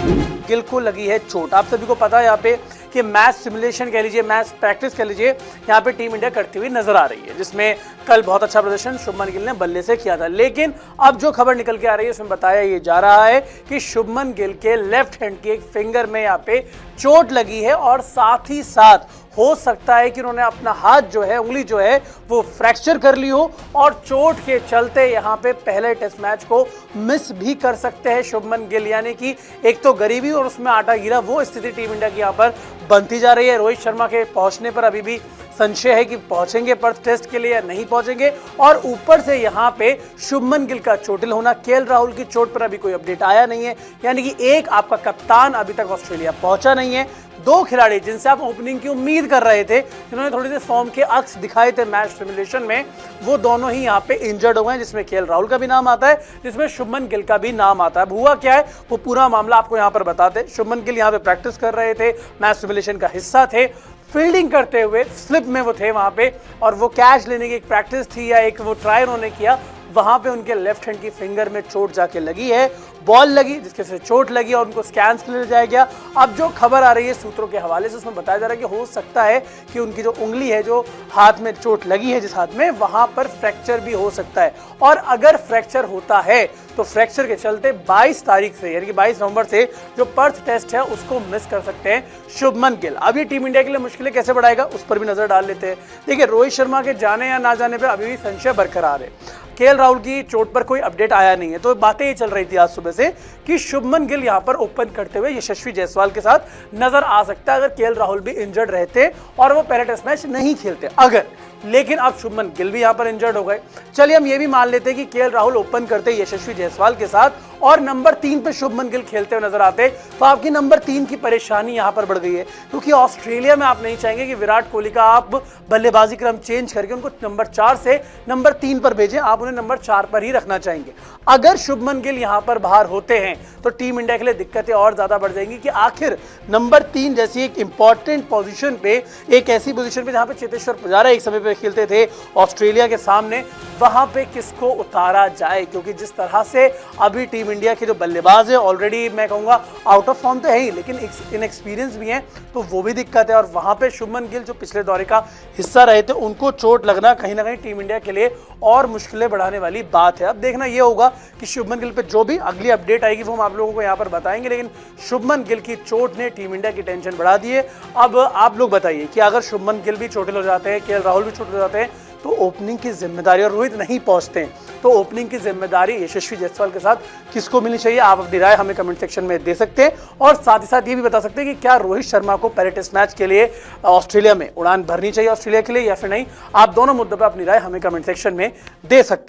गिल को लगी है चोट। आप सभी को पता है यहाँ पे कि मैच सिमुलेशन कह लीजिए, मैच प्रैक्टिस कह लीजिए, यहाँ पे टीम इंडिया करती हुई नजर आ रही है, जिसमें कल बहुत अच्छा प्रदर्शन शुभमन गिल ने बल्ले से किया था। लेकिन अब जो खबर निकल के आ रही है उसमें बताया ये जा रहा है कि शुभमन गिल के लेफ्ट हैंड के एक फिंगर में यहाँ पे चोट लगी है और साथ ही साथ हो सकता है कि उन्होंने अपना हाथ जो है, उंगली जो है वो फ्रैक्चर कर ली हो और चोट के चलते यहाँ पे पहले टेस्ट मैच को मिस भी कर सकते हैं शुभमन गिल। यानी कि एक तो गरीबी और उसमें आटा गिरा, वो स्थिति टीम इंडिया की यहाँ पर बनती जा रही है। रोहित शर्मा के पहुंचने पर अभी भी संशय है कि पहुंचेंगे पर्थ टेस्ट के लिए या नहीं पहुंचेंगे, और ऊपर से यहाँ पे शुभमन गिल का चोटिल होना। केएल राहुल की चोट पर अभी कोई अपडेट आया नहीं है, यानी कि एक आपका कप्तान अभी तक ऑस्ट्रेलिया पहुंचा नहीं है। दो खिलाड़ी जिनसे आप ओपनिंग की उम्मीद कर रहे थे, जिन्होंने थोड़ी सी फॉर्म के अक्स दिखाए थे मैच सिमुलेशन में, वो दोनों ही यहाँ पे इंजर्ड हो गए, जिसमें केएल राहुल का भी नाम आता है, जिसमें शुभमन गिल का भी नाम आता है। अब हुआ क्या है वो पूरा मामला आपको यहाँ पर बताते। शुभमन गिल यहाँ पे प्रैक्टिस कर रहे थे, मैच सिमुलेशन का हिस्सा थे, फील्डिंग करते हुए स्लिप में वो थे वहां पे, और वो कैच लेने की एक प्रैक्टिस थी या एक वो ट्राई उन्होंने किया, वहां पे उनके लेफ्ट हैंड की फिंगर में चोट जाके लगी है, बॉल लगी जिसके से चोट लगी और उनको स्कैन्स के लिए जाया गया। अब जो खबर आ रही है सूत्रों के हवाले से, उसमें बताया जा रहा है कि हो सकता है कि उनकी जो उंगली है, जो हाथ में चोट लगी है जिस हाथ में, वहां पर फ्रैक्चर भी हो सकता है। और अगर फ्रैक्चर होता है तो फ्रैक्चर के चलते 22 तारीख से, यानी कि 22 नवंबर से जो पर्थ टेस्ट है उसको मिस कर सकते हैं शुभमन गिल। अब ये टीम इंडिया के लिए मुश्किलें कैसे बढ़ाएगा उस पर भी नजर डाल लेते हैं। देखिए, रोहित शर्मा के जाने या ना जाने पर अभी भी संशय बरकरार है। केएल राहुल की चोट पर कोई अपडेट आया नहीं है, तो बातें ये चल रही थी आज सुबह से कि शुभमन गिल यहां पर ओपन करते हुए यशस्वी जायसवाल के साथ नजर आ सकता है अगर केएल राहुल भी इंजर्ड रहते और वो पहले टेस्ट मैच नहीं खेलते अगर। लेकिन अब शुभमन गिल भी यहां पर इंजर्ड हो गए। चलिए हम ये भी मान लेते हैं कि केएल राहुल ओपन करते यशस्वी जायसवाल के साथ और नंबर 3 पे शुभमन गिल खेलते हुए नजर आते, तो आपकी नंबर 3 की परेशानी यहां पर बढ़ गई है, क्योंकि ऑस्ट्रेलिया में आप नहीं चाहेंगे कि विराट कोहली का आप बल्लेबाजी क्रम चेंज करके उनको नंबर 4 से नंबर 3 पर भेजें, आप उन्हें नंबर 4 पर ही रखना चाहेंगे। अगर शुभमन गिल यहां पर बाहर होते हैं तो टीम इंडिया के लिए दिक्कतें और ज्यादा बढ़ जाएंगी कि आखिर नंबर 3 जैसी एक इंपॉर्टेंट पोजीशन पे, एक ऐसी पोजीशन पे जहां पे चेतेश्वर पुजारा एक समय पे खेलते थे ऑस्ट्रेलिया के सामने, वहां पे किसको उतारा जाए, क्योंकि जिस तरह से अभी टीम इंडिया के जो बल्लेबाज है ऑलरेडी मैं कहूंगा आउट ऑफ फॉर्म तो है ही, लेकिन इनएक्सपीरियंस भी है, तो वो भी दिक्कत है। और वहां पे शुभमन गिल जो पिछले दौरे का हिस्सा रहे थे, उनको चोट लगना कहीं ना कहीं टीम इंडिया के लिए और मुश्किलें बढ़ाने वाली बात है। अब देखना ये होगा कि शुभमन गिल पे जो भी अगली अपडेट आएगी वो हम आप लोगों को यहाँ पर बताएंगे, लेकिन शुभमन गिल की चोट ने टीम इंडिया की टेंशन बढ़ा दी है। अब आप लोग बताइए कि अगर शुभमन गिल भी चोटिल हो जाते हैं, केएल राहुल भी चोटिल हो जाते हैं, तो ओपनिंग की जिम्मेदारी, और रोहित नहीं पहुंचते हैं, तो ओपनिंग की जिम्मेदारी यशस्वी जायसवाल के साथ किसको मिलनी चाहिए? आप अपनी राय हमें कमेंट सेक्शन में दे सकते हैं, और साथ ही साथ ये भी बता सकते हैं कि क्या रोहित शर्मा को पहले टेस्ट मैच के लिए ऑस्ट्रेलिया में उड़ान भरनी चाहिए ऑस्ट्रेलिया के लिए या फिर नहीं। आप दोनों मुद्दों पर अपनी राय हमें कमेंट सेक्शन में दे सकते हैं।